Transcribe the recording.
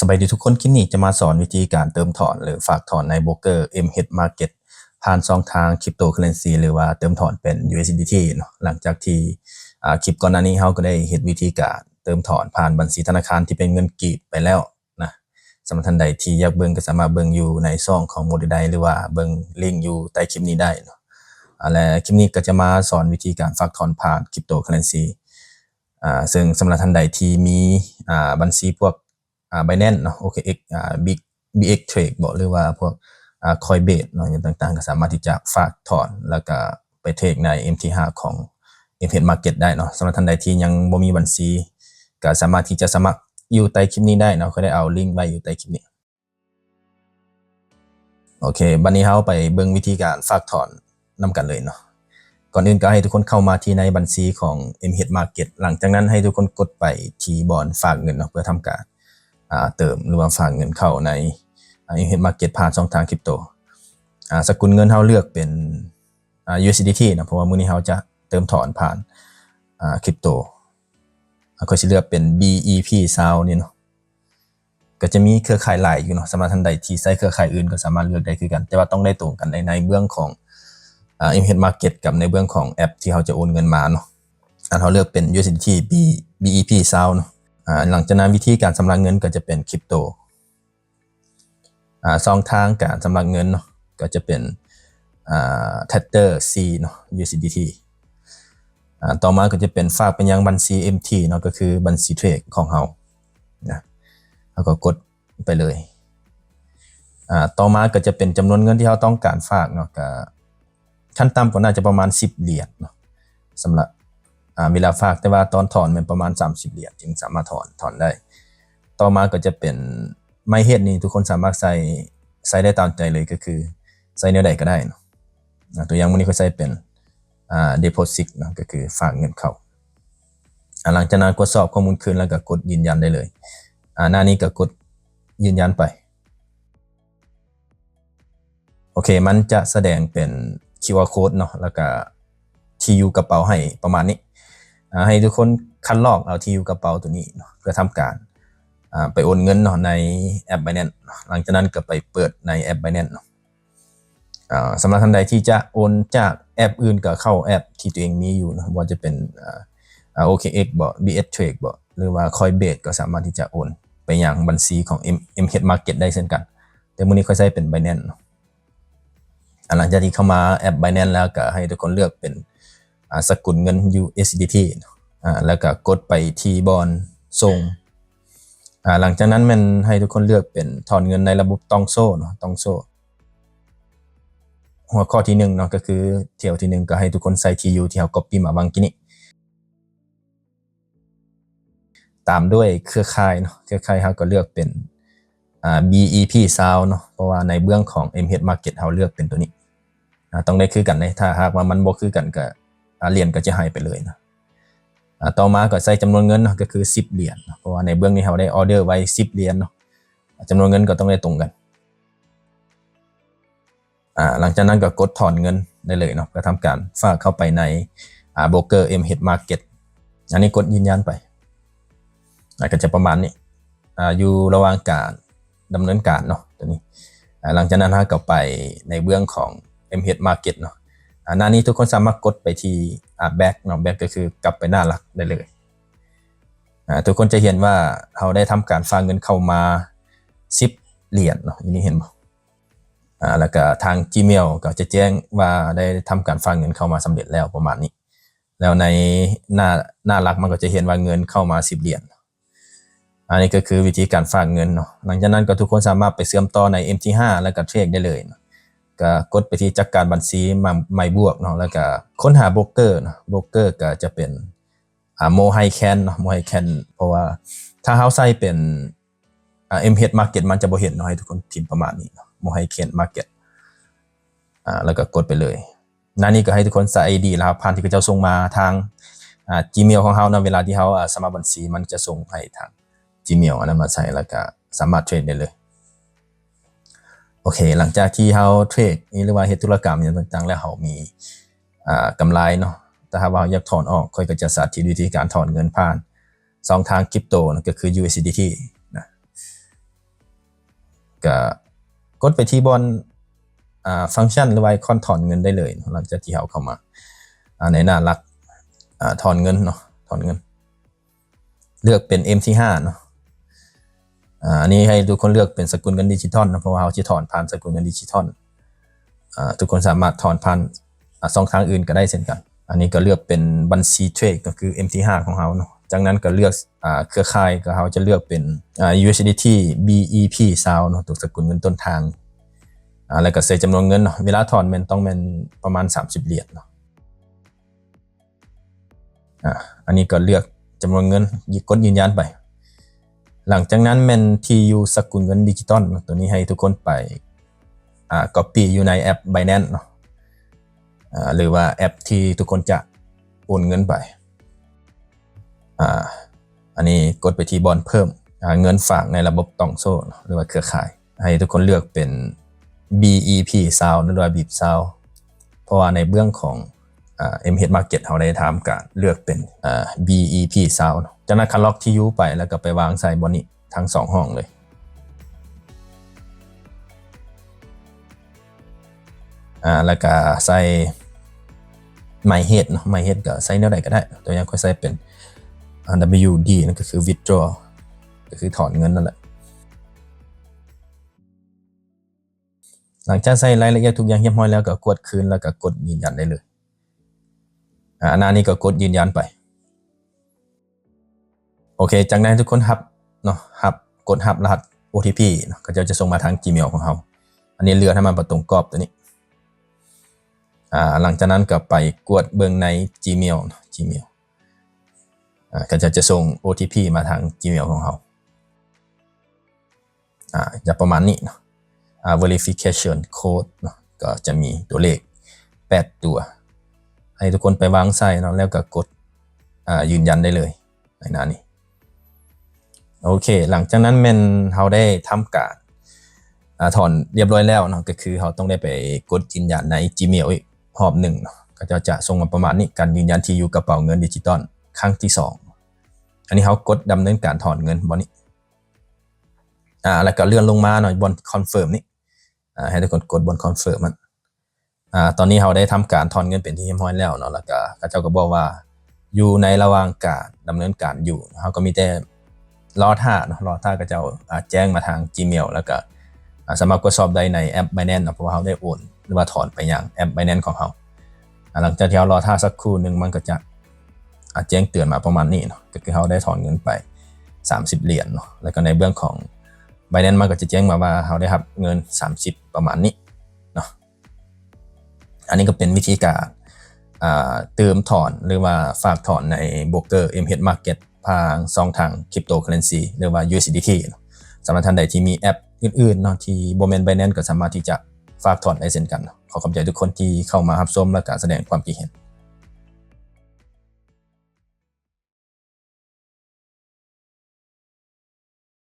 สบายดีทุกคนคลิปนี้จะมาสอนวิธีการเติมถอนหรือฝากถอนในโบรกเกอร์ MH Market ผ่านช่องทางคริปโตเคอเรนซีหรือว่าเติมถอนเป็น USDT เนาะหลังจากที่คลิปก่อนหน้านี้เราก็ได้เห็นวิธีการเติมถอนผ่านบัญชีธนาคารที่เป็นเงินกีบไปแล้วนะสำหรับท่านใดที่อยากเบิ่งก็สามารถเบิ่งอยู่ในช่องของโมเดลใดหรือว่าเบิ่งลิงก์อยู่ใต้คลิปนี้ได้เนาะและคลิปนี้ก็จะมาสอนวิธีการฝากถอนผ่านคริปโตเคอเรนซีซึ่งสำหรับท่านใดที่มีบัญชีพวกBinance เนาะ OKX BX Trade บ่หรือว่าพวกCoinbase เนาะอย่างต่างๆก็สามารถที่จะฝากถอนแล้วก็ไปเทรดใน MT5 ของ MH Market ได้เนาะสำหรับท่านใดที่ยังบ่มีบัญชีก็สามารถที่จะสมัครอยู่ใต้คลิปนี้ได้เนาะก็ได้เอาลิงก์ไว้อยู่ใต้คลิปนี้โอเคบัดนี้เราไปเบิ่งวิธีการฝากถอนนำกันเลยเนาะก่อนอื่นก็ให้ทุกคนเข้ามาที่ในบัญชีของ MH Market หลังจากนั้นให้ทุกคนกดไปที่บอนฝากเงินเนาะเพื่อทำการเติมหรือว่าฝากเงินเข้าใน MH Market ผ่านช่องทางคริปโตสกุลเงินเฮาเลือกเป็นUSDT นะเพราะว่ามื้อนี้เฮาจะเติมถอนผ่านคริปโตก็สิเลือกเป็น BEP Sound นี่เนาะก็จะมีเครือข่ายหลายอยู่เนาะสำหรับท่านใดที่ใช้เครือข่ายอื่นก็สามารถเลือกได้คือกันแต่ว่าต้องได้ตรงกันในเรื่องของMH Market กับในเรื่องของแอปที่เฮาจะโอนเงินมาเนาะเฮาเลือกเป็น USDT BEP Sound เนาะหลังจากนั้นวิธีการชำระเงินก็จะเป็นคริปโตช่องทางการชำระเงินเนาะก็จะเป็นTether C เนาะ USDT ต่อมาก็จะเป็นฝากไปยังบัญชี MT เนาะก็คือบัญชีเทรดของเฮานะแล้วก็กดไปเลยต่อมาก็จะเป็นจำนวนเงินที่เฮาต้องการฝากเนาะก็ขั้นต่ำก็น่าจะประมาณ10เหรียญเนาะสำหรับเวลาฝากแต่ว่าตอนถอนมันประมาณ30เหรียญจึงสามารถถอนได้ต่อมาก็จะเป็นไมเฮ็ดนี่ทุกคนสามารถใส่ได้ตามใจเลยก็คือใส่แนวใดก็ได้เนาะตัวอย่างมื้อนี้ก็ใส่เป็นdeposit เนาะก็คือฝากเงินเข้าหลังจากนั้นกดสอบข้อมูลคืนแล้วก็กดยืนยันได้เลยหน้านี้ก็กดยืนยันไปโอเคมันจะแสดงเป็น QR code เนาะแล้วก็ที่อยู่กระเป๋าให้ประมาณนี้ให้ทุกคนคัดลอกเอาที่อยู่กระเป๋าตัวนี้เนาะเพื่อทำการไปโอนเงินเนาะในแอป Binance หลังจากนั้นก็ไปเปิดในแอป Binance เนาะสำหรับท่านใดที่จะโอนจากแอปอื่นก็เข้าแอปที่ตัวเองมีอยู่นะว่าจะเป็นOKX บ่ BX Trade บ่หรือว่า Coinbase ก็สามารถที่จะโอนไปยังบัญชีของ MH Market ได้เช่นกันแต่มื้อนี้ค่อยใช้เป็น Binance เนาะหลังจากที่เข้ามาแอป Binance แล้วก็ให้ทุกคนเลือกเป็นสกุลเงิน USDT แล้วก็กดไปที่บอนส่งหลังจากนั้นมันให้ทุกคนเลือกเป็นถอนเงินในระบบตองโซ่เนาะตองโซ่หัวข้อที่1เนาะก็คือเที่ยวที่1ก็ให้ทุกคนใส่ที่อยู่ที่เฮา copy มาวางกี้นี้ตามด้วยเครือข่ายเนาะเครือข่ายเฮาก็เลือกเป็นBEP Sound เนาะเพราะว่าในเบื้องของ MH Market เฮาเลือกเป็นตัวนี้ต้องได้คือกันเลยถ้าหากว่ามันบ่คือกันก็เหรียญก็จะหายไปเลยนะต่อมาก็ใส่จำนวนเงินเนาะก็คือ10เหรียญเพราะว่าในเบื้องนี้เฮาได้ออเดอร์ไว้10เหรียญเนาะจำนวนเงินก็ต้องได้ตรงกันหลังจากนั้นก็กดถอนเงินได้เลยเนาะก็ทำการฝากเข้าไปในโบรกเกอร์ MH Market อันนี้กดยืนยันไปก็จะประมาณนี้อยู่ระหว่างการดำเนินการเนาะตัวนี้หลังจากนั้นก็ไปในเบื้องของ MH Market เนาะหน้านี้ทุกคนสามารถกดไปที่back เนาะ back ก็คือกลับไปหน้าหลักได้เลยทุกคนจะเห็นว่าเราได้ทำการฝากเงินเข้ามา10เหรียญเนาะอย่างนี้เห็นบ่แล้วก็ทาง Gmail ก็จะแจ้งว่าได้ทำการฝากเงินเข้ามาสำเร็จแล้วประมาณนี้แล้วในหน้าหลักมันก็จะเห็นว่าเงินเข้ามา10เหรียญอันนี้ก็คือวิธีการฝากเงินเนาะหลังจากนั้นก็ทุกคนสามารถไปเชื่อมต่อใน MT5 แล้วก็เทรดได้เลยเนาะก็กดไปที่จัดการบัญชีใหม่บวกเนาะแล้วก็ค้นหาโบรกเกอร์เนาะโบรกเกอร์ก็จะเป็นโมไฮแคนเนาะโมไฮแคนเพราะว่าถ้าเฮาใส่เป็นMH Market มันจะบ่เห็นเนาะให้ทุกคนพิมพ์ประมาณนี้เนาะโมไฮแคน Market แล้วก็กดไปเลยหน้านี้ก็ให้ทุกคนใส่ ID รหัสผ่านที่เขาจะส่งมาทาง Gmail ของเฮาเนาะเวลาที่เฮาสมัครบัญชีมันจะส่งให้ทาง Gmail อันนั้นมาใส่แล้วก็สามารถเทรดได้เลยโอเคหลังจากที่เฮาเทรดหรือว่าเฮ็ดธุรกรรมอย่างต่างๆแล้วเฮามีกำไรเนาะแต่ถ้าว่าอยากถอนออกค่อยก็จะสาธิตวิธีการถอนเงินผ่านช่องทางคริปโตนะก็คือ USDT นะ ก็กดไปที่บนฟังก์ชันหรือว่าไอคอนถอนเงินได้เลยหลังจากที่เขาเข้ามาในหน้าหลักถอนเงินเนาะถอนเงินเลือกเป็น MT5 เนาะอันนี้ให้ทุกคนเลือกเป็นสกุลเงินดิจิทัลนะเพราะว่าเขาจะถอนผ่านสกุลเงินดิจิทัลทุกคนสามารถถอนผ่านช่องทางอื่นก็ได้เช่นกันอันนี้ก็เลือกเป็นบัญชีเทรดก็คือ MT5 ของเขาเนาะจากนั้นก็เลือกเครือข่ายก็เขาจะเลือกเป็นUSDT BEP SAO เนาะตัวสกุลเงินต้นทางแล้วก็ใส่จำนวนเงินเนาะเวลาถอนมันต้องเป็นประมาณ30เหรียญเนาะอันนี้ก็เลือกจำนวนเงินกดยืนยันไปหลังจากนั้นมัน TU สกุลเงินดิจิตอลตัวนี้ให้ทุกคนไปcopy อยู่ในแอป Binance เนาะหรือว่าแอปที่ทุกคนจะโอนเงินไปอันนี้กดไปที่บอลเพิ่มเงินฝากในระบบตองโซ่หรือว่าเครือข่ายให้ทุกคนเลือกเป็น BEP SAO หรือว่า BIP SAO เพราะว่าในเบื้องของMH Market เขาได้ทำการเลือกเป็นBEP SAO จากนั้นคันล็อกที่ยูไปแล้วก็ไปวางใส่บนนี้ทั้ง2ห้องเลยแล้วก็ใส่ MyHead เนาะ MyHead ก็ใส่แนวใดก็ได้ตัวอย่างค่อยใส่เป็น WD นั่นก็คือ withdraw ก็คือถอนเงินนั่นแหละหลังจากใส่รายละเอียดทุกอย่างเรียบร้อยแล้วก็กดคืนแล้วก็กดยืนยันได้เลยหน้านี้ก็กดยืนยันไปโอเคจากนั้นทุกคนฮับเนาะฮับกดฮับรหัส OTP เนาะก็จะส่งมาทาง Gmail ของเขาอันนี้เลือกให้มันประตรงกรอบตัวนี้หลังจากนั้นก็ไปกดเบิ่งใน Gmail ก็จะส่ง OTP มาทาง Gmail ของเขาจะประมาณนี้เนาะverification code เนาะก็จะมีตัวเลข8ตัวให้ทุกคนไปวางใส่เนาะแล้วก็กดยืนยันได้เลยในหน้านี้โอเคหลังจากนั้นเขาได้ทำการถอนเรียบร้อยแล้วเนาะก็คือเขาต้องได้ไปกดยืนยันใน Gmail อีกรอบหนึ่งเนาะก็จะส่งมาประมาณนี้การยืนยันที่อยู่กระเป๋าเงินดิจิตอลครั้งที่2อันนี้เขากดดำเนินการถอนเงินบนนี้แล้วก็เลื่อนลงมาหน่อยบนคอนเฟิร์มนี่ให้ทุกคนกดบนคอนเฟิร์มมันตอนนี้เขาได้ทำการถอนเงินเป็นที่เรียบร้อยแล้วเนาะแล้วก็เจ้าก็บอกว่าอยู่ในระหว่างการดำเนินการอยู่เขาก็มีแต่รอท่าเนาะรอท่าก็จะแจ้งมาทาง Gmail แล้วก็สามารถกดสอบได้ในแอป Binance เพราะว่าเขาได้โอนหรือว่าถอนไปอย่างแอป Binance ของเขาหลังจากที่เรารอท่าสักครู่หนึ่งมันก็จะแจ้งเตือนมาประมาณนี้เนาะก็คือเขาได้ถอนเงินไป30เหรียญเนาะแล้วก็ในเบื้องของ Binance มันก็จะแจ้งมาว่าเขาได้รับเงิน30ประมาณนี้เนาะอันนี้ก็เป็นวิธีการเติมถอนหรือว่าฝากถอนในโบรกเกอร์ MH Market ทางคริปโตเคอเรนซีหรือว่า USDT สำหรับท่านใดที่มีแอปอื่นๆเนาะที่บ่แม่น Binance ก็สามารถที่จะฝากถอนได้เช่นกันขอขอบใจทุกคนที่เข้ามารับชมและการแสดงความคิดเห็น